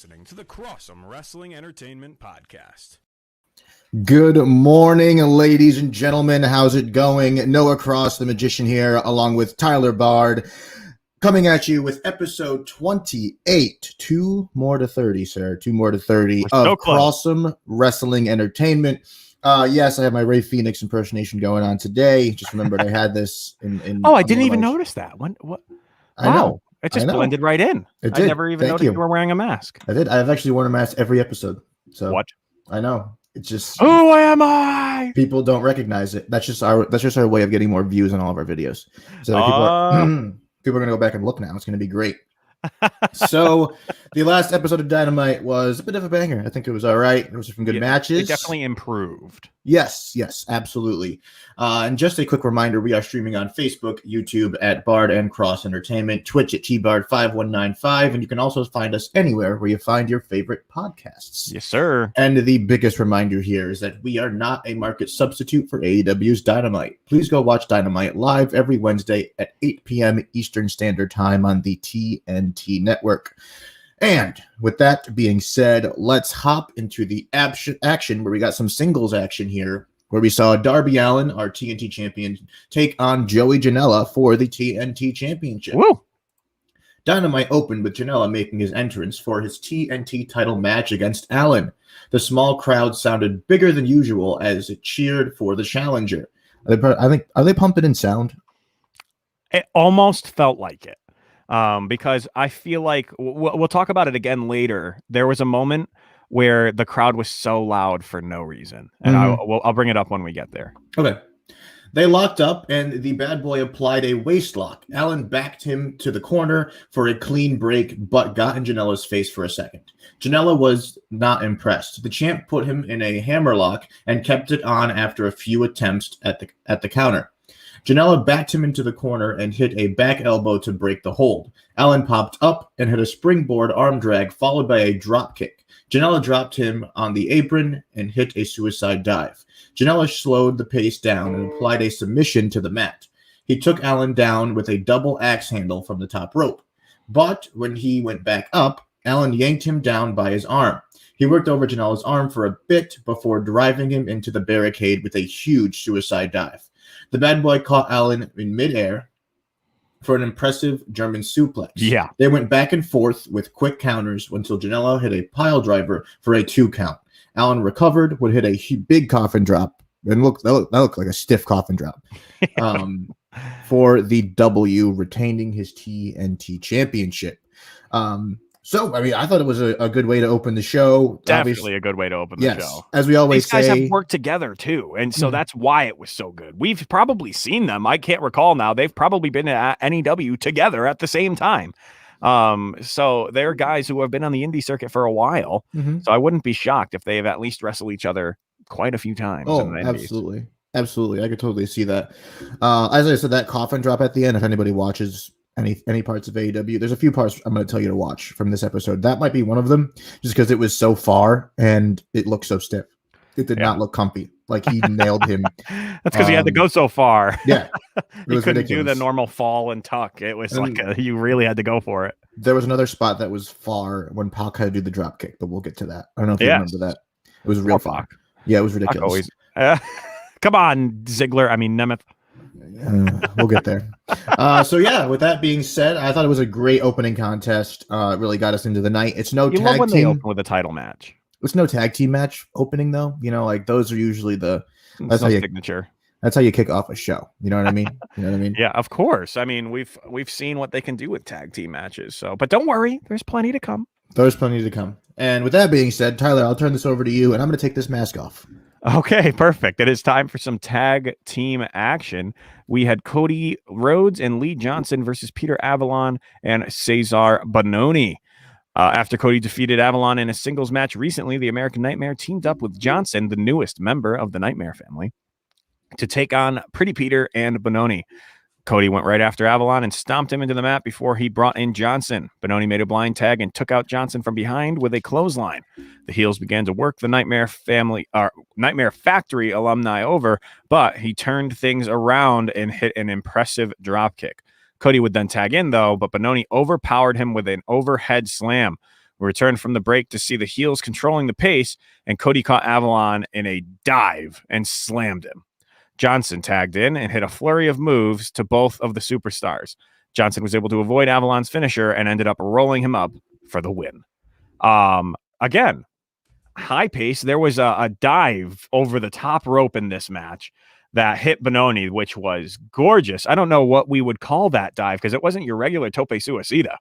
listening to the Crossome Wrestling Entertainment podcast. Good morning, ladies and gentlemen. How's it going? Noah Cross, the Magician here, along with Tyler Bard, coming at you with episode 28. 2 more to 30, sir. 2 more to 30 of Crossome Wrestling Entertainment. Yes, I have my Ray Phoenix impersonation going on today. Just remembered I had this in I didn't even notice that. What? I know. It just blended right in. It did. I never even noticed you were wearing a mask. I did. I've actually worn a mask every episode. So what? I know. It's just who am I? People don't recognize it. That's just our way of getting more views on all of our videos. So people are gonna go back and look now. It's gonna be great. So the last episode of Dynamite was a bit of a banger. I think it was all right. There was some good matches. It definitely improved. Yes, absolutely. And just a quick reminder, we are streaming on Facebook, YouTube at Bard and Cross Entertainment, Twitch at TBard5195, and you can also find us anywhere where you find your favorite podcasts. Yes, sir. And the biggest reminder here is that we are not a market substitute for AEW's Dynamite. Please go watch Dynamite live every Wednesday at 8 p.m. Eastern Standard Time on the TNT Network. And with that being said, let's hop into the action where we got some singles action here, where we saw Darby Allin, our TNT champion, take on Joey Janela for the TNT Championship. Woo! Dynamite opened with Janela making his entrance for his TNT title match against Allin. The small crowd sounded bigger than usual as it cheered for the challenger. Are they pumping in sound? It almost felt like it. Because I feel like we'll talk about it again later. There was a moment where the crowd was so loud for no reason, and I'll bring it up when we get there. Okay. They locked up, and the bad boy applied a waist lock. Allin backed him to the corner for a clean break, but got in Janela's face for a second. Janela was not impressed. The champ put him in a hammerlock and kept it on after a few attempts at the counter. Janela backed him into the corner and hit a back elbow to break the hold. Allin popped up and hit a springboard arm drag followed by a drop kick. Janela dropped him on the apron and hit a suicide dive. Janela slowed the pace down and applied a submission to the mat. He took Allin down with a double axe handle from the top rope. But when he went back up, Allin yanked him down by his arm. He worked over Janela's arm for a bit before driving him into the barricade with a huge suicide dive. The bad boy caught Allin in midair for an impressive German suplex. Yeah. They went back and forth with quick counters until Janela hit a pile driver for a 2 count. Allin recovered, would hit a big coffin drop, and that looked like a stiff coffin drop for the W, retaining his TNT championship. So, I mean, I thought it was a good way to open the show. Definitely Obviously, a good way to open the show. As we always say. These guys have worked together, too. And so that's why it was so good. We've probably seen them. I can't recall now. They've probably been at NEW together at the same time. So they're guys who have been on the indie circuit for a while. So I wouldn't be shocked if they've at least wrestled each other quite a few times. Oh, absolutely. Absolutely. I could totally see that. As I said, that coffin drop at the end, if anybody watches any parts of AEW, there's a few parts I'm going to tell you to watch from this episode. That might be one of them, just because it was so far and it looked so stiff. It did not look comfy. Like he nailed him. That's because he had to go so far. Yeah, you couldn't do the normal fall and tuck. It was you really had to go for it. There was another spot that was far when Pac had to do the drop kick, but we'll get to that. I don't know if you remember that. It was real far. Yeah, it was ridiculous. Come on, Ziggler. I mean Nemeth. We'll get there. So yeah, with that being said, I thought it was a great opening contest. It really got us into the night. It's no tag team. They open with a title match. It's no tag team match opening though. You know, like those are usually that's how you signature. That's how you kick off a show. You know what I mean? You know what I mean? Yeah, of course. I mean, we've seen what they can do with tag team matches. So, but don't worry, there's plenty to come. There's plenty to come. And with that being said, Tyler, I'll turn this over to you, and I'm going to take this mask off. Okay, perfect. It is time for some tag team action. We had Cody Rhodes and Lee Johnson versus Peter Avalon and Cesar Bononi. After Cody defeated Avalon in a singles match recently, the American Nightmare teamed up with Johnson, the newest member of the Nightmare family, to take on Pretty Peter and Bononi. Cody went right after Avalon and stomped him into the mat before he brought in Johnson. Bononi made a blind tag and took out Johnson from behind with a clothesline. The heels began to work the Nightmare Factory alumni over, but he turned things around and hit an impressive dropkick. Cody would then tag in, though, but Bononi overpowered him with an overhead slam. We returned from the break to see the heels controlling the pace, and Cody caught Avalon in a dive and slammed him. Johnson tagged in and hit a flurry of moves to both of the superstars. Johnson was able to avoid Avalon's finisher and ended up rolling him up for the win. Again, high pace. There was a dive over the top rope in this match that hit Benoni, which was gorgeous. I don't know what we would call that dive because it wasn't your regular tope suicida.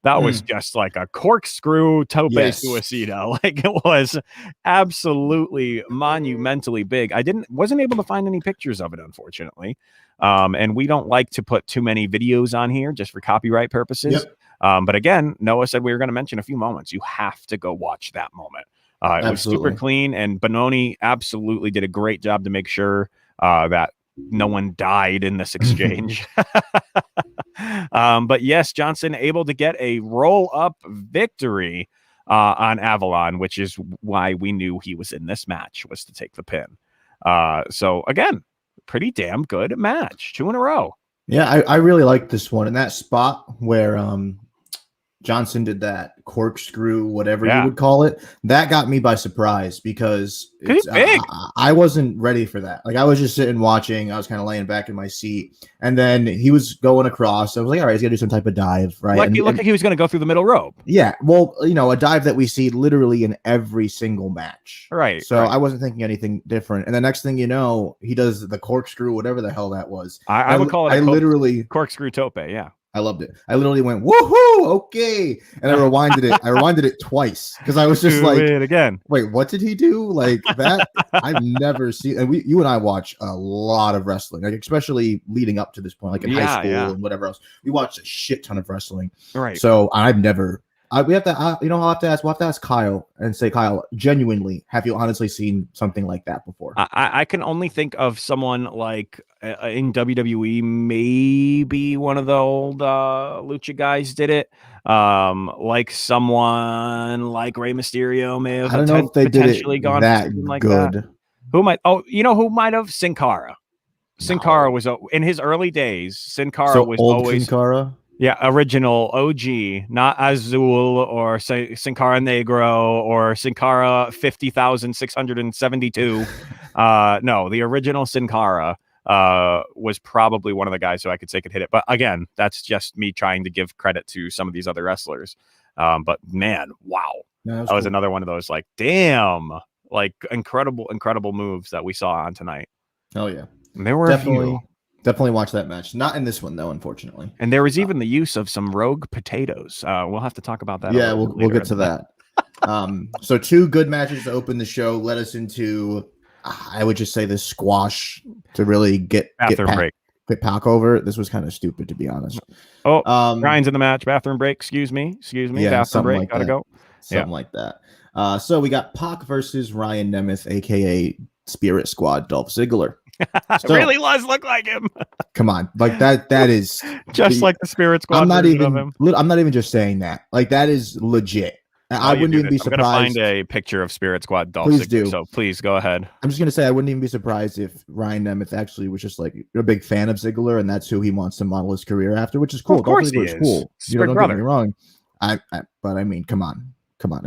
That was just like a corkscrew tope suicida. Like, it was absolutely monumentally big. Wasn't able to find any pictures of it, unfortunately. And we don't like to put too many videos on here just for copyright purposes. Yep. But again, Noah said we were going to mention a few moments. You have to go watch that moment. It was super clean, and Benoni absolutely did a great job to make sure that no one died in this exchange. But yes, Johnson able to get a roll-up victory on Avalon, which is why we knew he was in this match, was to take the pin. So again, pretty damn good match. 2 in a row. Yeah, I really like this one. And that spot where Johnson did that corkscrew, whatever you would call it, that got me by surprise because I wasn't ready for that. Like, I was just sitting watching. I was kind of laying back in my seat, and then he was going across. I was like, all right, he's gonna do some type of dive, right? Like, he looked like he was gonna go through the middle rope. Yeah, well, a dive that we see literally in every single match, right? So I wasn't thinking anything different. And the next thing you know, he does the corkscrew, whatever the hell that was. I would call it. Literally corkscrew tope. Yeah. I loved it. I literally went, woohoo, okay. And I rewinded it. I rewinded it twice because I was just like, again. Wait, what did he do? Like that? I've never seen. And you and I watch a lot of wrestling, like especially leading up to this point, like in high school and whatever else. We watched a shit ton of wrestling. Right. So I've never. We have to, I'll have to ask. We'll have to ask Kyle and say, Kyle, genuinely, have you honestly seen something like that before? I can only think of someone like in WWE, maybe one of the old Lucha guys did it. Like someone like Rey Mysterio may have. I don't know if they potentially did it gone that like good. That. Who might? Oh, who might have? Sin Cara. Sin Cara was in his early days. Sin Cara was old always Sin Cara. Yeah, original OG, not Azul or Sin Cara Negro or Sin Cara 50,672. No, the original Sin Cara was probably one of the guys who I could say could hit it. But again, that's just me trying to give credit to some of these other wrestlers. But man, wow. That was another one of those, like, damn, like incredible moves that we saw on tonight. Oh, yeah. And there were Definitely watch that match. Not in this one, though, unfortunately. And there was even the use of some rogue potatoes. We'll have to talk about that. Yeah, we'll get to that. So 2 good matches to open the show led us into, I would just say, the squash to really get break. Get Pac over. This was kind of stupid, to be honest. Oh, Ryan's in the match. Bathroom break. Excuse me. Yeah, bathroom break. Like Gotta go. Something like that. So we got Pac versus Ryan Nemeth, a.k.a. Spirit Squad Dolph Ziggler. So, really does look like him. Come on, like that is just like the Spirit Squad. I'm not even just saying that. Like, that is legit. I wouldn't even be surprised. I'm gonna find a picture of Spirit Squad Dolph Ziggler. Do. So please go ahead. I'm just gonna say I wouldn't even be surprised if Ryan Nemeth actually was just like a big fan of Ziggler and that's who he wants to model his career after, which is cool. Of course he is. Cool. Don't get me wrong. But I mean, come on.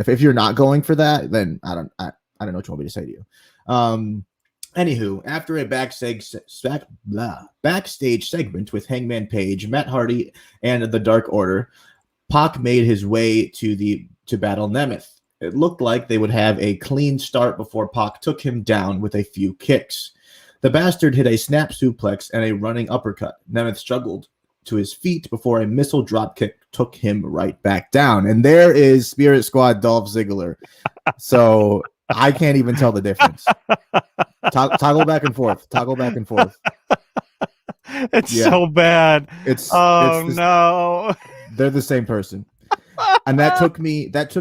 If you're not going for that, then I don't know what you want me to say to you. Anywho, after a backstage segment with Hangman Page, Matt Hardy, and the Dark Order, Pac made his way to battle Nemeth. It looked like they would have a clean start before Pac took him down with a few kicks. The bastard hit a snap suplex and a running uppercut. Nemeth struggled to his feet before a missile dropkick took him right back down. And there is Spirit Squad Dolph Ziggler. So I can't even tell the difference. Toggle back and forth. It's so bad. No. They're the same person. And that took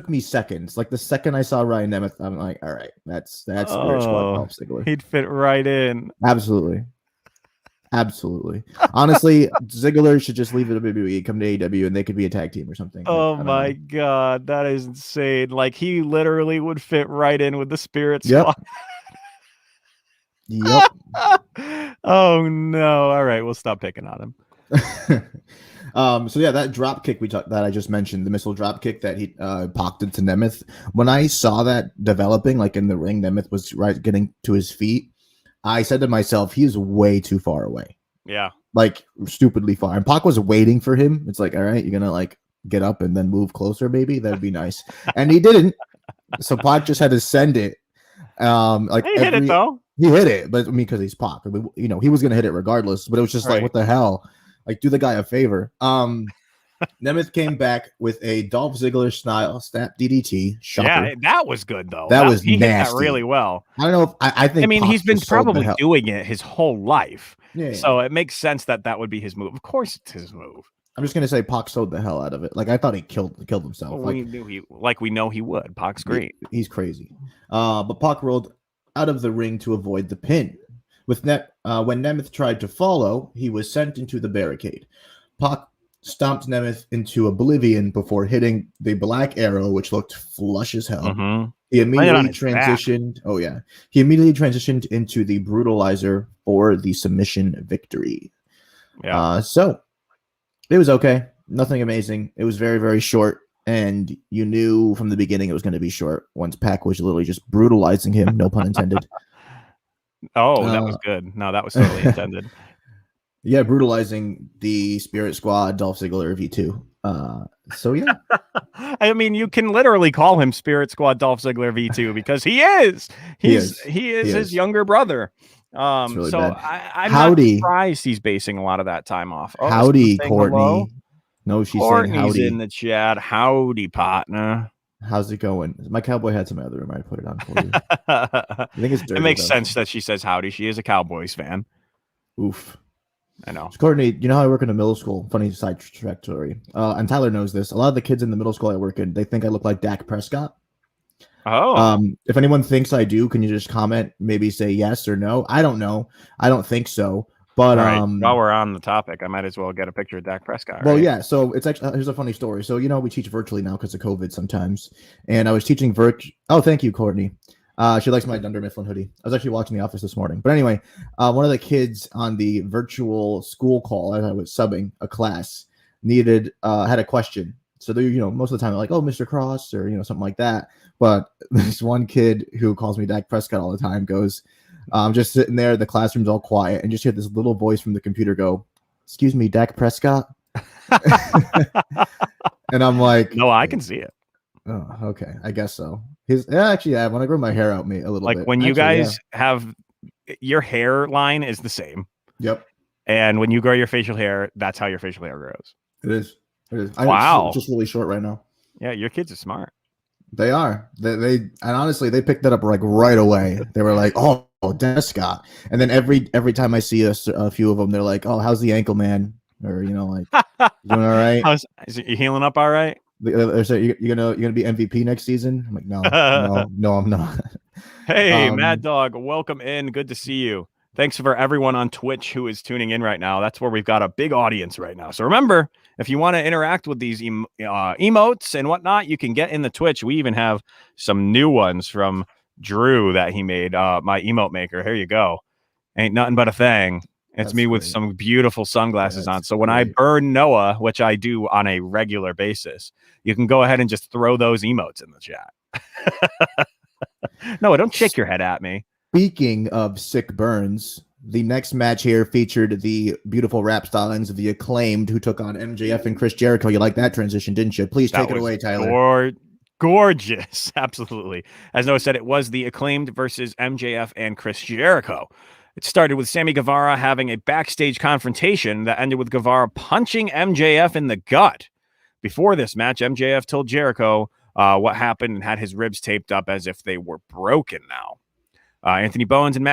me seconds. Like, the second I saw Ryan Nemeth, I'm like, all right, that's Spirit Squad Dolph Ziggler. He'd fit right in. Absolutely. Honestly, Ziggler should just leave it at WWE, come to AEW, and they could be a tag team or something. Oh my God, that is insane. Like, he literally would fit right in with the Spirit Squad. Yep. Oh no. All right, we'll stop picking on him. So yeah, that drop kick that I just mentioned, the missile drop kick that he pocked into Nemeth. When I saw that developing, like in the ring, Nemeth was getting to his feet. I said to myself, he's way too far away. Yeah, like stupidly far. And Pac was waiting for him. It's like, all right, you're gonna like get up and then move closer, maybe that'd be nice. And he didn't. So Pac just had to send it. Like he hit it though. He hit it, but I mean, because he's Pac, I mean, you know, he was gonna hit it regardless. But it was just like, what the hell? Like, do the guy a favor. Nemeth came back with a Dolph Ziggler style snap DDT. Shocker. Yeah, that was good though. That was he nasty. hit that really well. I don't know if I think. I mean, Pac he's been just sold the probably hell. doing it his whole life. Yeah. So it makes sense that would be his move. Of course, it's his move. I'm just gonna say Pac sold the hell out of it. Like I thought he killed himself. Well, we know he would. Pac's great. He's crazy. But Pac rolled out of the ring to avoid the pin. When Nemeth tried to follow, he was sent into the barricade. Pac stomped Nemeth into oblivion before hitting the black arrow, which looked flush as hell. Mm-hmm. He immediately transitioned. Back. Oh yeah, he immediately transitioned into the brutalizer for the submission victory. Yeah. So it was okay. Nothing amazing. It was very, very short. And you knew from the beginning it was going to be short once Pac was literally just brutalizing him. No pun intended. Oh, that was good. No, that was totally intended. Yeah, brutalizing the Spirit Squad, Dolph Ziggler V2. So yeah. I mean, you can literally call him Spirit Squad Dolph Ziggler V2 because he is. He is his younger brother. Really so I'm not surprised he's basing a lot of that time off. Oh, howdy, Courtney. Hello? No, she's Courtney's saying howdy in the chat. Howdy, partner. How's it going? My cowboy hat's in my other room. I put it on for you. I think it's dirty. It makes sense that she says howdy. She is a Cowboys fan. Oof. I know. So Courtney, you know how I work in a middle school? Funny side trajectory. And Tyler knows this. A lot of the kids in the middle school I work in, they think I look like Dak Prescott. Oh. If anyone thinks I do, can you just comment? Maybe say yes or no. I don't know. I don't think so. But while we're on the topic, I might as well get a picture of Dak Prescott. Well, yeah. So it's actually here's a funny story. So we teach virtually now because of COVID sometimes, and I was teaching Oh, thank you, Courtney. She likes my Dunder Mifflin hoodie. I was actually watching The Office this morning. But anyway, one of the kids on the virtual school call, as I was subbing a class, had a question. So they, most of the time they're like, "Oh, Mr. Cross," or something like that. But this one kid who calls me Dak Prescott all the time goes, I'm just sitting there, the classroom's all quiet, and just hear this little voice from the computer go, "Excuse me, Dak Prescott?" And I'm like, no, I can see it. Oh, okay. I guess so. Actually, I want to grow my hair out a little bit. Like when you guys have your hairline is the same. Yep. And when you grow your facial hair, that's how your facial hair grows. It is. Wow. It's just really short right now. Yeah, your kids are smart. They are. They and honestly, they picked that up like right away. They were like, "Oh, Dennis Scott," and then every time I see a few of them, they're like, "Oh, how's the ankle, man?" Or like, "Doing all right? Is it, you healing up all right?" They're saying, you're gonna be MVP next season. I'm like, no, I'm not. Hey, Mad Dog, welcome in. Good to see you. Thanks for everyone on Twitch who is tuning in right now. That's where we've got a big audience right now. So remember, if you want to interact with these emotes and whatnot, you can get in the Twitch. We even have some new ones from Drew that he made, my emote maker. Here you go. Ain't nothing but a thing. It's me with some beautiful sunglasses on. So when I burn Noah, which I do on a regular basis, you can go ahead and just throw those emotes in the chat. No, don't shake your head at me. Speaking of sick burns, the next match here featured the beautiful rap stylings of the Acclaimed, who took on MJF and Chris Jericho. You like that transition, didn't you? Please take it away, Tyler. Gorgeous. Absolutely. As Noah said, it was the Acclaimed versus MJF and Chris Jericho. It started with Sammy Guevara having a backstage confrontation that ended with Guevara punching MJF in the gut. Before this match, MJF told Jericho what happened and had his ribs taped up as if they were broken now. Anthony Bowens and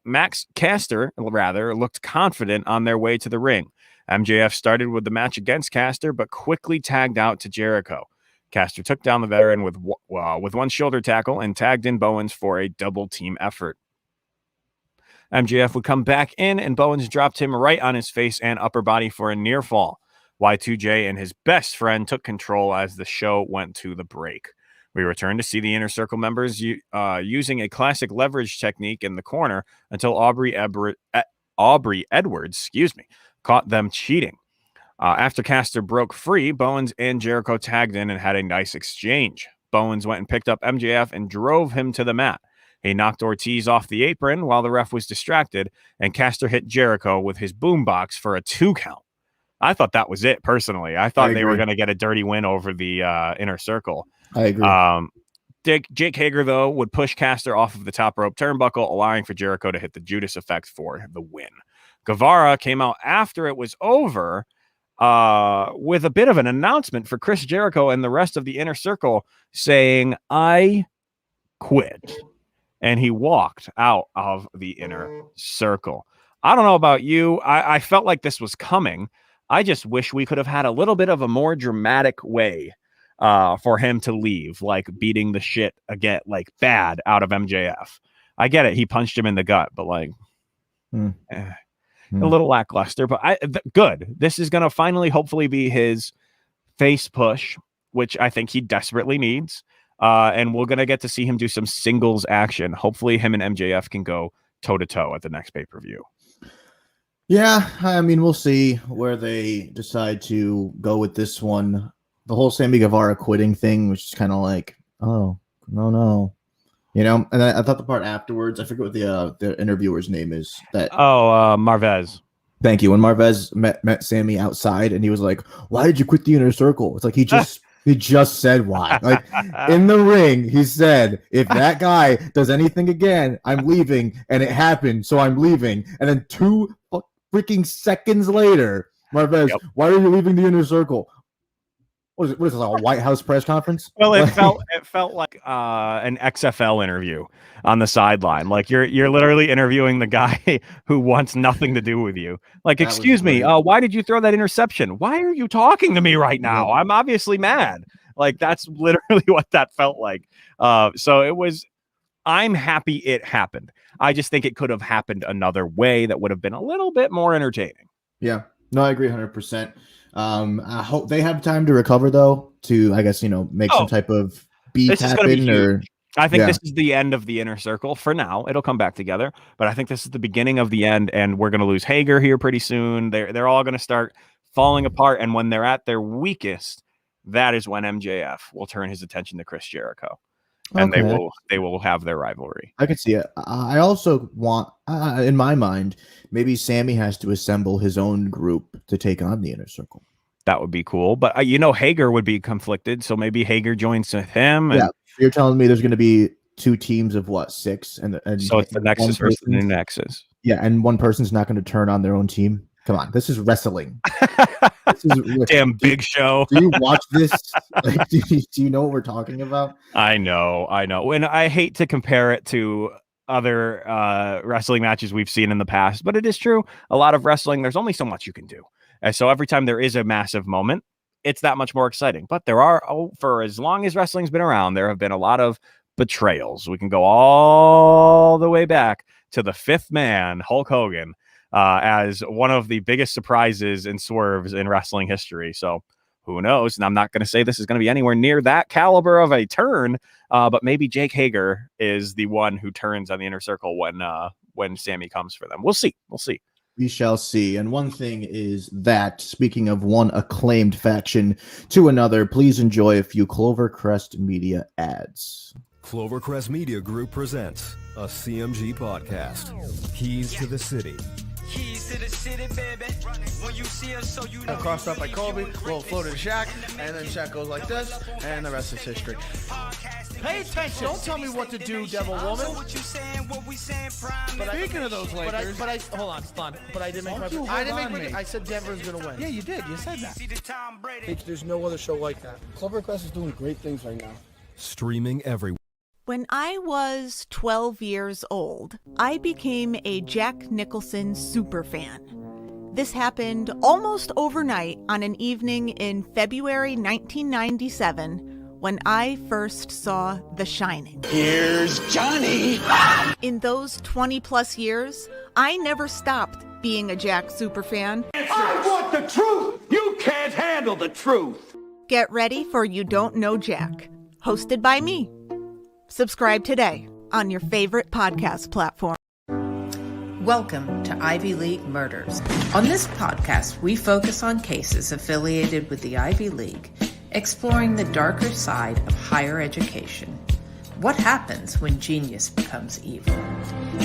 Max Caster, looked confident on their way to the ring. MJF started with the match against Caster, but quickly tagged out to Jericho. Caster took down the veteran with one shoulder tackle and tagged in Bowens for a double team effort. MJF would come back in, and Bowens dropped him right on his face and upper body for a near fall. Y2J and his best friend took control as the show went to the break. We returned to see the Inner Circle members using a classic leverage technique in the corner until Aubrey Edwards, caught them cheating. After Caster broke free, Bowens and Jericho tagged in and had a nice exchange. Bowens went and picked up MJF and drove him to the mat. He knocked Ortiz off the apron while the ref was distracted, and Caster hit Jericho with his boombox for a 2 count. I thought that was it, personally. I thought they were going to get a dirty win over the Inner Circle. I agree. Jake Hager, though, would push Caster off of the top rope turnbuckle, allowing for Jericho to hit the Judas effect for the win. Guevara came out after it was over with a bit of an announcement for Chris Jericho and the rest of the Inner Circle, saying, "I quit." And he walked out of the Inner Circle. I don't know about you. I felt like this was coming. I just wish we could have had a little bit of a more dramatic way for him to leave, like beating the shit again, like bad out of MJF. I get it. He punched him in the gut, but like a little lackluster, but good. This is going to finally, hopefully, be his face push, which I think he desperately needs. And we're going to get to see him do some singles action. Hopefully him and MJF can go toe to toe at the next pay-per-view. Yeah, I mean, we'll see where they decide to go with this one. The whole Sammy Guevara quitting thing, which is kind of like, oh, no. You know, and I thought the part afterwards, I forget what the interviewer's name is. Marvez. Thank you. When Marvez met Sammy outside, and he was like, "Why did you quit the Inner Circle?" It's like he just said why. Like in the ring, he said, "If that guy does anything again, I'm leaving," and it happened, so I'm leaving. And then 2 freaking seconds later, Marvez, "Why are you leaving the Inner Circle?" What is this, like a White House press conference? Well, it felt like an XFL interview on the sideline. Like you're literally interviewing the guy who wants nothing to do with you. Like, excuse me, why did you throw that interception? Why are you talking to me right now? I'm obviously mad. Like, that's literally what that felt like. So it was. I'm happy it happened. I just think it could have happened another way that would have been a little bit more entertaining. Yeah, no, I agree 100%. I hope they have time to recover, though, to, I guess, make some type of beat happen. Or I think this is the end of the Inner Circle for now. It'll come back together, but I think this is the beginning of the end, and we're going to lose Hager here pretty soon. They're all going to start falling apart, and when they're at their weakest, that is when MJF will turn his attention to Chris Jericho, and they will have their rivalry. I could see it. I also want, in my mind, maybe Sammy has to assemble his own group to take on the Inner Circle. That would be cool, but Hager would be conflicted, so maybe Hager joins with him. And you're telling me there's going to be 2 teams of 6, and so it's the Nexus versus the Nexus. Yeah, and one person's not going to turn on their own team. Come on, this is wrestling. Damn Big Show. Do you watch this? Like, do you know what we're talking about? I know. And I hate to compare it to other wrestling matches we've seen in the past, but it is true. A lot of wrestling, there's only so much you can do. And so every time there is a massive moment, it's that much more exciting. But there are, for as long as wrestling's been around, there have been a lot of betrayals. We can go all the way back to the 5th man, Hulk Hogan, as one of the biggest surprises and swerves in wrestling history. So who knows? And I'm not going to say this is going to be anywhere near that caliber of a turn, but maybe Jake Hager is the one who turns on the Inner Circle when Sammy comes for them. We'll see. We shall see. And one thing is that, speaking of one acclaimed faction to another, please enjoy a few Clovercrest Media ads. Clovercrest Media Group presents a CMG podcast, Keys to the City. Keys to the city, baby. When you see us, so you know. Crossed up by Kobe, little floater to Shaq, and then Shaq goes like this, and the rest is history. Pay attention. Don't tell me what to do, Devil Woman. But speaking of those Lakers, but I hold on, stun. But I didn't make I said Denver's gonna win. Yeah, you did. You said that. There's no other show like that. Clovercrest is doing great things right now. Streaming everywhere. When I was 12 years old, I became a Jack Nicholson superfan. This happened almost overnight on an evening in February 1997 when I first saw The Shining. Here's Johnny. In those 20 plus years, I never stopped being a Jack superfan. I want the truth. You can't handle the truth. Get ready for You Don't Know Jack, hosted by me. Subscribe today on your favorite podcast platform. Welcome to Ivy League Murders. On this podcast, we focus on cases affiliated with the Ivy League, exploring the darker side of higher education. What happens when genius becomes evil?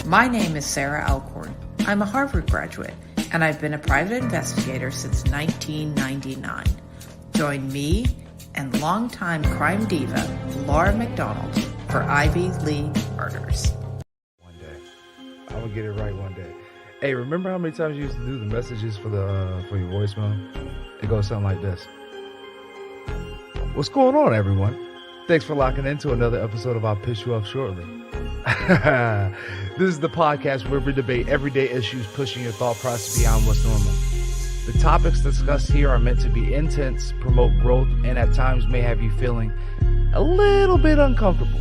My name is Sarah Alcorn. I'm a Harvard graduate, and I've been a private investigator since 1999. Join me and longtime crime diva Laura McDonald for Ivy League Murders. I'm gonna get it right one day. Hey, remember how many times you used to do the messages for your voicemail? It goes something like this. What's going on, everyone? Thanks for locking into another episode of I'll Piss You Off Shortly. This is the podcast where we debate everyday issues, pushing your thought process beyond what's normal. The topics discussed here are meant to be intense, promote growth, and at times may have you feeling a little bit uncomfortable.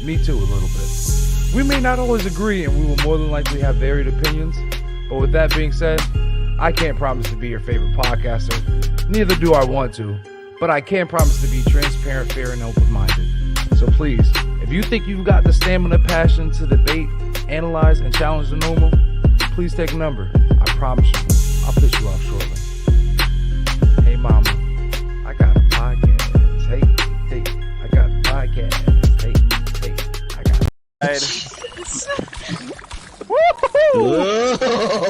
Me too, a little bit. We may not always agree, and we will more than likely have varied opinions. But with that being said, I can't promise to be your favorite podcaster. Neither do I want to. But I can promise to be transparent, fair, and open-minded. So please, if you think you've got the stamina, passion to debate, analyze, and challenge the normal, please take a number. I promise you, I'll piss you off shortly. Hey, mama, I got a podcast. Hey, I got a podcast. Hey, I got a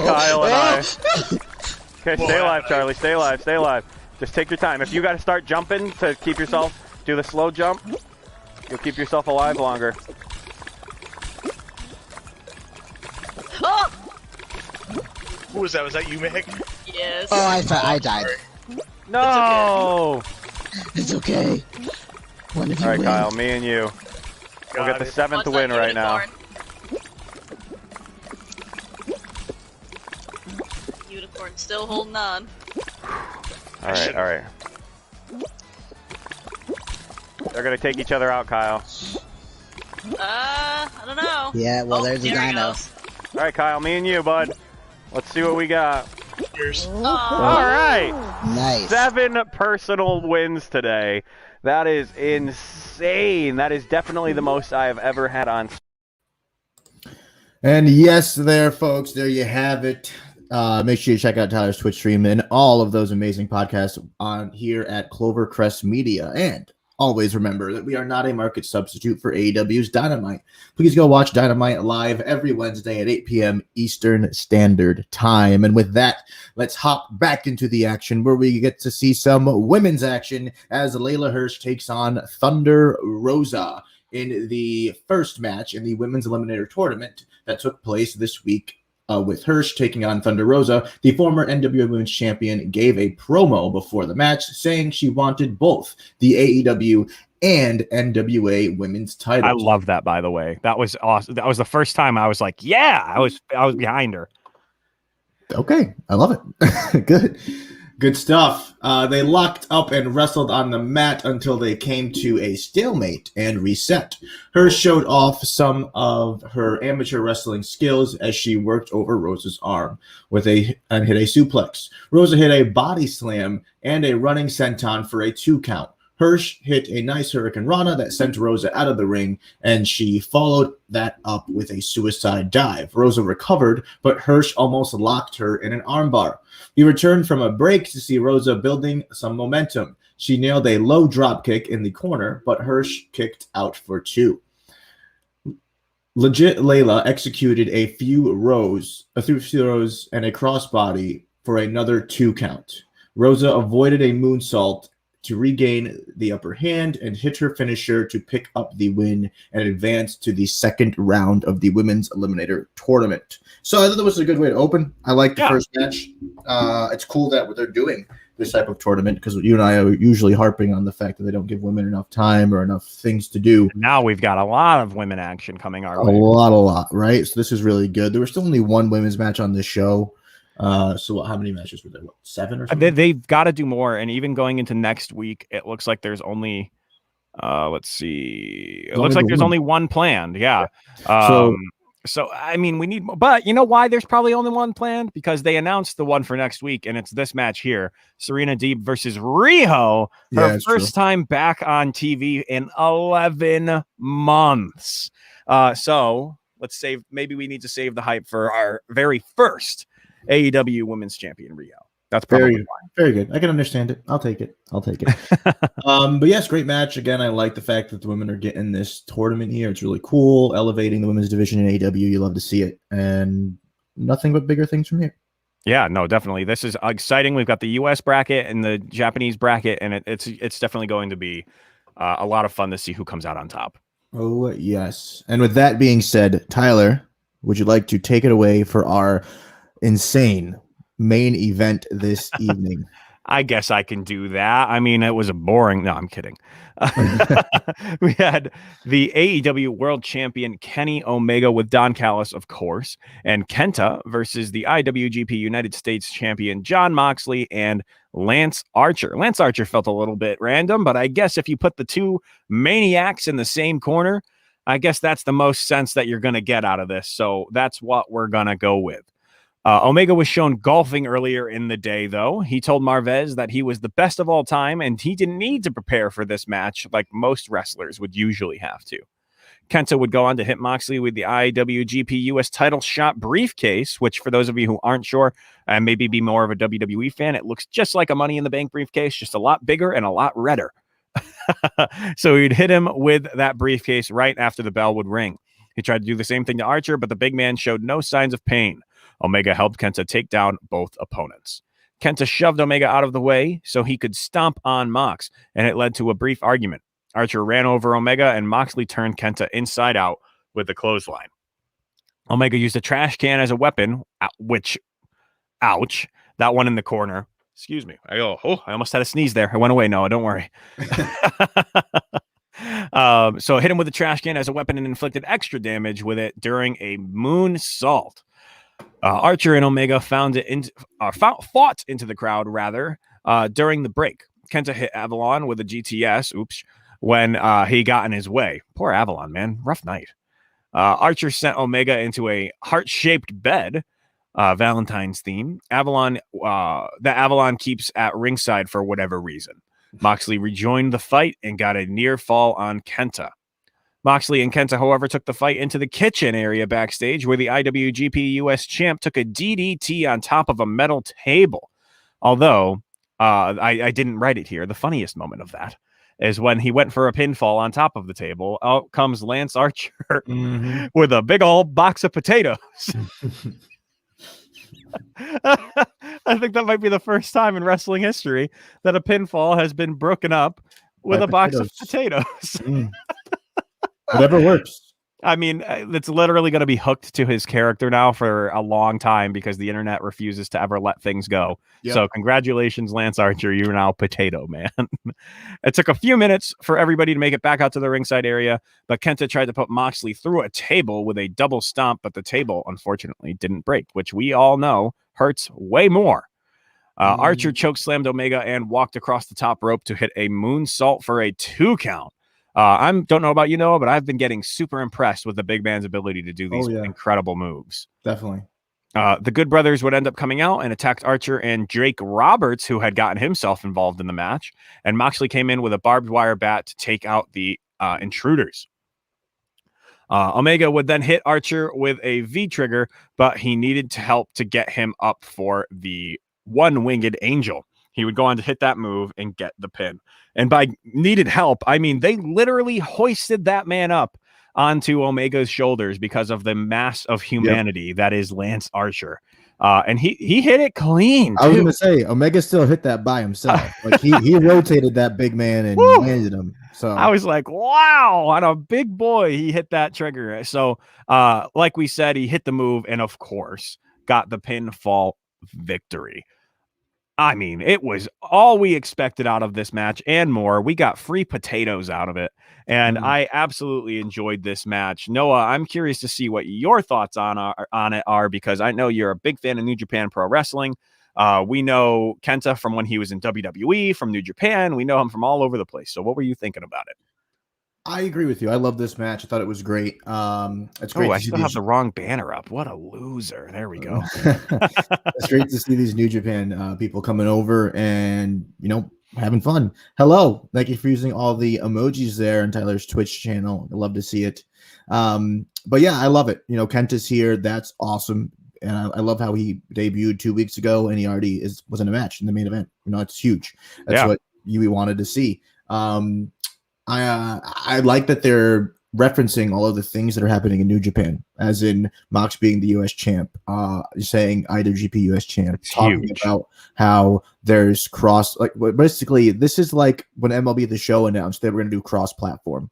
Kyle and I. Okay, stay alive, Charlie. Stay alive. Stay alive. Just take your time. If you got to start jumping to keep yourself, do the slow jump. You'll keep yourself alive longer. Who was that? Was that you, Meg? Yes. Oh, I died. No! It's okay. One of you Alright, win. Kyle, me and you. We'll get the 7th win right now. Unicorn still holding on. Alright. They're gonna take each other out, Kyle. I don't know. Yeah, well, there's a dino. Alright, Kyle, me and you, bud. Let's see what we got. Cheers. Alright! Nice. 7 personal wins today. That is insane. That is definitely the most I have ever had on. And yes, there, folks, there you have it. Make sure you check out Tyler's Twitch stream and all of those amazing podcasts on here at Clovercrest Media. And always remember that we are not a market substitute for AEW's Dynamite. Please go watch Dynamite live every Wednesday at 8 p.m. Eastern Standard Time. And with that, let's hop back into the action where we get to see some women's action as Layla Hirsch takes on Thunder Rosa in the first match in the Women's Eliminator Tournament that took place this week. With Hirsch taking on Thunder Rosa, the former NWA Women's Champion gave a promo before the match saying she wanted both the AEW and NWA Women's titles. I love that, by the way. That was awesome. That was the first time I was like, yeah, I was behind her. Okay, I love it. Good stuff. They locked up and wrestled on the mat until they came to a stalemate and reset. Hirsch showed off some of her amateur wrestling skills as she worked over Rosa's arm and hit a suplex. Rosa hit a body slam and a running senton for a 2 count. Hirsch hit a nice Hurricane Rana that sent Rosa out of the ring, and she followed that up with a suicide dive. Rosa recovered, but Hirsch almost locked her in an armbar. We returned from a break to see Rosa building some momentum. She nailed a low drop kick in the corner, but Hirsch kicked out for 2. Legit Layla executed a few rows and a crossbody for another 2 count. Rosa avoided a moonsault to regain the upper hand and hit her finisher to pick up the win and advance to the second round of the Women's Eliminator Tournament. So I thought that was a good way to open. I like the first match. It's cool that they're doing this type of tournament because you and I are usually harping on the fact that they don't give women enough time or enough things to do. Now we've got a lot of women action coming our way. A lot, right? So this is really good. There was still only one women's match on this show. So how many matches were there? 7 or something? They've got to do more. And even going into next week, it looks like there's only, let's see. It looks like there's only one planned. Yeah. So, I mean, we need, but you know why there's probably only one planned? Because they announced the one for next week, and it's this match here. Serena Deeb versus Riho. Her first time back on TV in 11 months. So Maybe we need to save the hype for our very first AEW Women's Champion, Rio. That's Very, probably why. very good. I can understand it. I'll take it. But yes, great match. Again, I like the fact that the women are getting this tournament here. It's really cool, elevating the women's division in AEW. You love to see it, and nothing but bigger things from here. Yeah, no, definitely. This is exciting. We've got the U.S. bracket and the Japanese bracket, and it's definitely going to be a lot of fun to see who comes out on top. Oh, yes. And with that being said, Tyler, would you like to take it away for our insane main event this evening? I guess I can do that. I mean, it was a boring. No, I'm kidding. We had the AEW World Champion Kenny Omega with Don Callis, of course, and Kenta versus the IWGP United States Champion Jon Moxley and Lance Archer. Lance Archer felt a little bit random, but I guess if you put the two maniacs in the same corner, I guess that's the most sense that you're going to get out of this. So that's what we're going to go with. Omega was shown golfing earlier in the day, though. He told Marvez that he was the best of all time, and he didn't need to prepare for this match like most wrestlers would usually have to. Kenta would go on to hit Moxley with the IWGP US title shot briefcase, which for those of you who aren't sure, and maybe be more of a WWE fan, it looks just like a Money in the Bank briefcase, just a lot bigger and a lot redder. So he'd hit him with that briefcase right after the bell would ring. He tried to do the same thing to Archer, but the big man showed no signs of pain. Omega helped Kenta take down both opponents. Kenta shoved Omega out of the way so he could stomp on Mox, and it led to a brief argument. Archer ran over Omega, and Moxley turned Kenta inside out with the clothesline. Omega used a trash can as a weapon, which, ouch, that one in the corner. Excuse me. I almost had a sneeze there. I went away. No, don't worry. So hit him with the trash can as a weapon and inflicted extra damage with it during a moonsault. Archer and Omega fought into the crowd during the break. Kenta hit Avalon with a GTS. When he got in his way. Poor Avalon, man. Rough night. Archer sent Omega into a heart-shaped bed. Valentine's theme. Avalon keeps at ringside for whatever reason. Moxley rejoined the fight and got a near fall on Kenta. Moxley and Kenta, however, took the fight into the kitchen area backstage where the IWGP US champ took a DDT on top of a metal table. Although, I didn't write it here. The funniest moment of that is when he went for a pinfall on top of the table. Out comes Lance Archer with a big old box of potatoes. I think that might be the first time in wrestling history that a pinfall has been broken up with a box of potatoes. Whatever works. I mean, it's literally going to be hooked to his character now for a long time because the internet refuses to ever let things go. Yep. So congratulations, Lance Archer. You're now Potato Man. It took a few minutes for everybody to make it back out to the ringside area, but Kenta tried to put Moxley through a table with a double stomp, but the table, unfortunately, didn't break, which we all know hurts way more. Archer chokeslammed Omega and walked across the top rope to hit a moonsault for a 2 count. I don't know about you, Noah, but I've been getting super impressed with the big man's ability to do these incredible moves. Definitely. The Good Brothers would end up coming out and attacked Archer and Drake Roberts, who had gotten himself involved in the match. And Moxley came in with a barbed wire bat to take out the intruders. Omega would then hit Archer with a V-trigger, but he needed to help to get him up for the one-winged angel. He would go on to hit that move and get the pin. And by needed help, I mean they literally hoisted that man up onto Omega's shoulders because of the mass of humanity that is Lance Archer. And he hit it clean. I was going to say, Omega still hit that by himself. Like he rotated that big man and landed him. So I was like, wow, on a big boy, he hit that trigger. So like we said, he hit the move and, of course, got the pinfall victory. I mean, it was all we expected out of this match and more. We got free potatoes out of it, and I absolutely enjoyed this match. Noah, I'm curious to see what your thoughts on it are, because I know you're a big fan of New Japan Pro Wrestling. We know Kenta from when he was in WWE, from New Japan. We know him from all over the place. So what were you thinking about it? I agree with you. I love this match. I thought it was great. It's great. I still have the wrong banner up. What a loser. There we go. It's great to see these New Japan people coming over and, having fun. Hello. Thank you for using all the emojis there on Tyler's Twitch channel. I love to see it. But yeah, I love it. Kenta's here. That's awesome. And I love how he debuted 2 weeks ago, and he already was in a match in the main event. It's huge. That's what we wanted to see. I like that they're referencing all of the things that are happening in New Japan, as in Mox being the U.S. champ, saying IWGP U.S. champ, talking about how there's basically this is like when MLB The Show announced they were going to do cross-platform.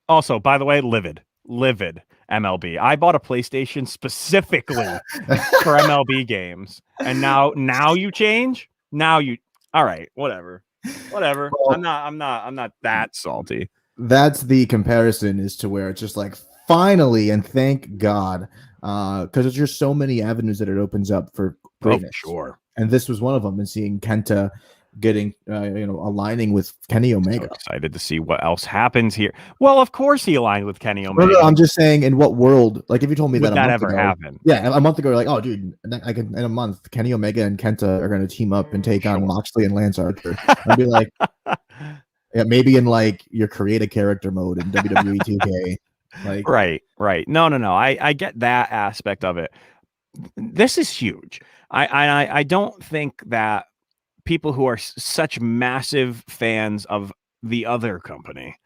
Also, by the way, livid MLB. I bought a PlayStation specifically for MLB games, and now you change. All right, whatever. Well, I'm not that salty. That's the comparison as to where it's just like finally, and thank God, because there's just so many avenues that it opens up for greatness. Oh, sure. And this was one of them. And seeing Kenta getting, aligning with Kenny Omega. So excited to see what else happens here. Well, of course he aligned with Kenny Omega. No, I'm just saying, in what world? Like, if you told me Would that that ever happen? Yeah, a month ago, like, oh, dude, in a month, Kenny Omega and Kenta are going to team up and take on Moxley and Lance Archer. I'd be like, yeah, maybe in like your create a character mode in WWE 2K. Like, right. No. I get that aspect of it. This is huge. I don't think that people who are such massive fans of the other company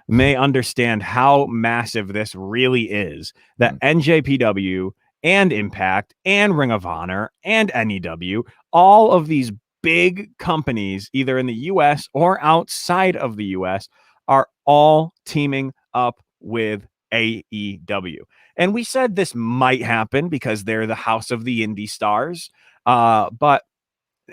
may understand how massive this really is, that NJPW and Impact and Ring of Honor and NEW, all of these big companies, either in the US or outside of the US, are all teaming up with AEW. And we said this might happen because they're the house of the indie stars, but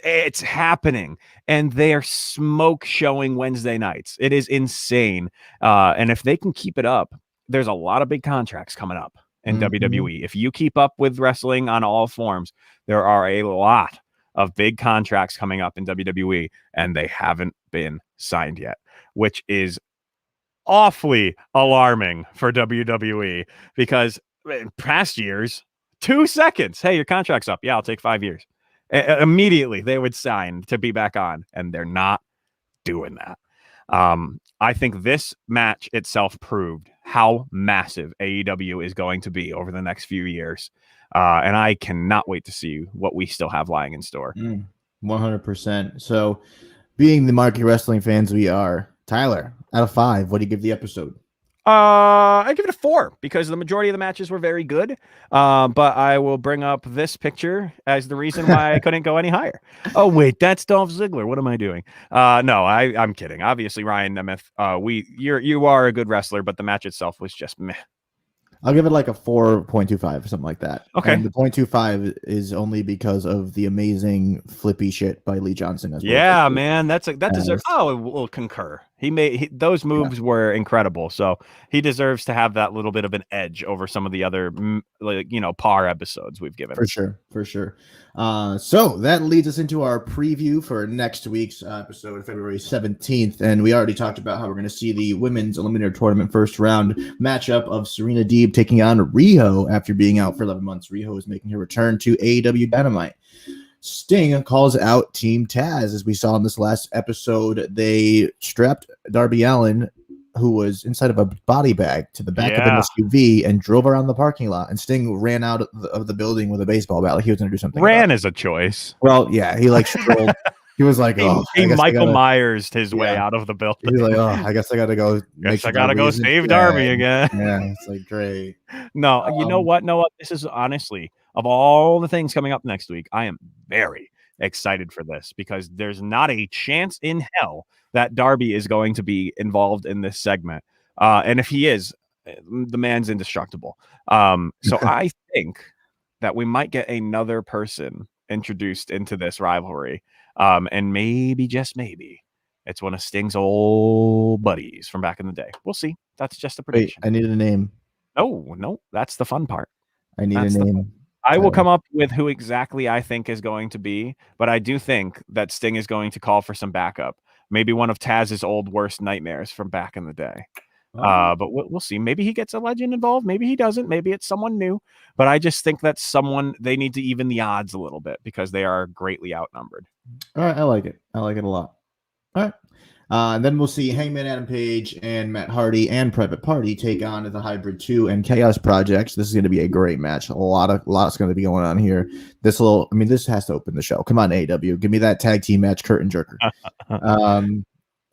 it's happening, and they are smoke showing Wednesday nights. It is insane. And if they can keep it up, there's a lot of big contracts coming up in WWE. If you keep up with wrestling on all forms, there are a lot of big contracts coming up in WWE, and they haven't been signed yet, which is awfully alarming for WWE, because in past years, 2 seconds, hey, your contract's up. Yeah, I'll take 5 years. Immediately they would sign to be back on, and they're not doing that. I think this match itself proved how massive AEW is going to be over the next few years. And I cannot wait to see what we still have lying in store. 100%. So, being the market wrestling fans we are, Tyler, out of 5, what do you give the episode? I give it a 4 because the majority of the matches were very good. But I will bring up this picture as the reason why I couldn't go any higher. Oh wait, that's Dolph Ziggler. What am I doing? No, I'm kidding. Obviously, Ryan Nemeth, you are a good wrestler, but the match itself was just meh. I'll give it like a 4.25 or something like that. Okay. And the 0.25 is only because of the amazing flippy shit by Lee Johnson as well. Yeah, man, that deserves. Oh, we'll concur. Those moves were incredible, so he deserves to have that little bit of an edge over some of the other, par episodes we've given. For sure. So that leads us into our preview for next week's episode, February 17th, and we already talked about how we're going to see the women's eliminator tournament first round matchup of Serena Deeb taking on Riho after being out for 11 months. Riho is making her return to AEW Dynamite. Sting calls out Team Taz. As we saw in this last episode, they strapped Darby Allin, who was inside of a body bag, to the back of an SUV and drove around the parking lot. And Sting ran out of the building with a baseball bat like he was going to do something. Ran is a choice. Well, yeah, he strolled. He was like, he Michael Myers his way out of the building. He's like, I guess I got to go. I got to go save Darby again. Yeah, it's like great. No, you know what, Noah? This is honestly, of all the things coming up next week, I am very excited for this because there's not a chance in hell that Darby is going to be involved in this segment. And if he is, the man's indestructible. So I think that we might get another person introduced into this rivalry. And maybe, just maybe, it's one of Sting's old buddies from back in the day. We'll see. That's just a prediction. Wait, I need a name. No, that's the fun part. I need a name. I will come up with who exactly I think is going to be, but I do think that Sting is going to call for some backup. Maybe one of Taz's old worst nightmares from back in the day. But we'll see. Maybe he gets a legend involved. Maybe he doesn't. Maybe it's someone new. But I just think that's someone they need to even the odds a little bit because they are greatly outnumbered. All right. I like it. I like it a lot. All right. And then we'll see Hangman Adam Page and Matt Hardy and Private Party take on the Hybrid 2 and Chaos Projects. This is going to be a great match. Lots going to be going on here. This has to open the show. Come on, AEW. Give me that tag team match, curtain jerker.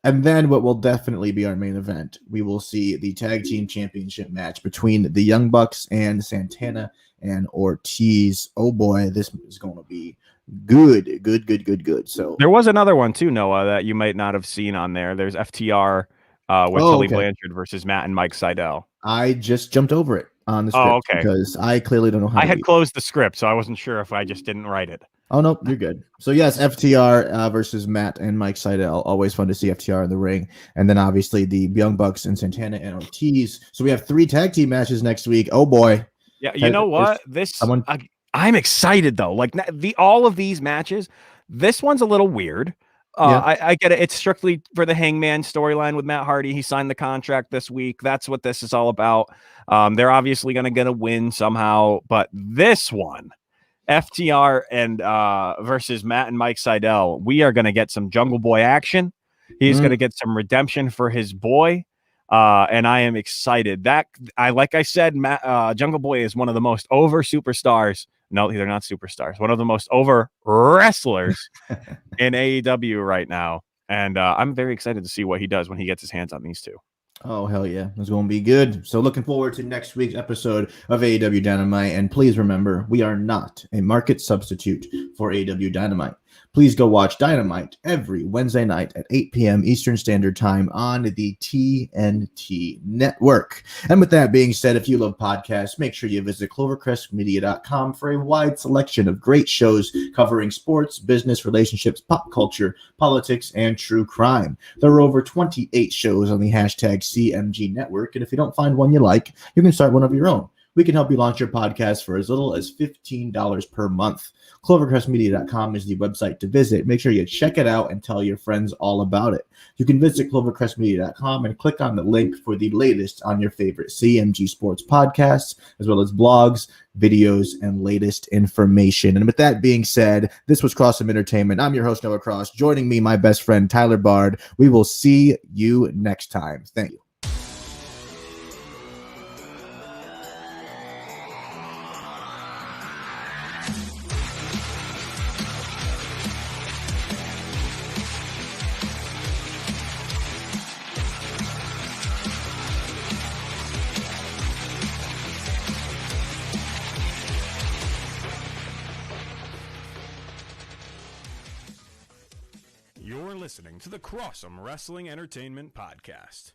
And then what will definitely be our main event, we will see the tag team championship match between the Young Bucks and Santana and Ortiz. Oh boy, this is going to be good. So there was another one too, Noah, that you might not have seen on there. There's FTR with Tully Blanchard versus Matt and Mike Sydal. I just jumped over it on the script because I clearly don't know how. I had closed the script, so I wasn't sure if I just didn't write it. Oh, no, you're good. So, yes, FTR versus Matt and Mike Sydal. Always fun to see FTR in the ring. And then, obviously, the Young Bucks and Santana and Ortiz. So, we have 3 tag team matches next week. Oh, boy. Yeah, you know what? I'm excited, though. Like, all of these matches, this one's a little weird. I get it. It's strictly for the Hangman storyline with Matt Hardy. He signed the contract this week. That's what this is all about. They're obviously going to get a win somehow. But this one, FTR and versus Matt and Mike Sydal, we are going to get some Jungle Boy action. He's going to get some redemption for his boy, and I am excited. Like I said, Jungle Boy is one of the most over superstars. No, they're not superstars. One of the most over wrestlers in AEW right now, and I'm very excited to see what he does when he gets his hands on these two. Oh, hell yeah. It's going to be good. So looking forward to next week's episode of AEW Dynamite. And please remember, we are not a market substitute for AEW Dynamite. Please go watch Dynamite every Wednesday night at 8 p.m. Eastern Standard Time on the TNT Network. And with that being said, if you love podcasts, make sure you visit clovercrestmedia.com for a wide selection of great shows covering sports, business, relationships, pop culture, politics, and true crime. There are over 28 shows on the hashtag CMG Network, and if you don't find one you like, you can start one of your own. We can help you launch your podcast for as little as $15 per month. ClovercrestMedia.com is the website to visit. Make sure you check it out and tell your friends all about it. You can visit ClovercrestMedia.com and click on the link for the latest on your favorite CMG sports podcasts, as well as blogs, videos, and latest information. And with that being said, this was Crossome Entertainment. I'm your host, Noah Cross. Joining me, my best friend, Tyler Bard. We will see you next time. Thank you. You're listening to the Crossome Wrestling Entertainment Podcast.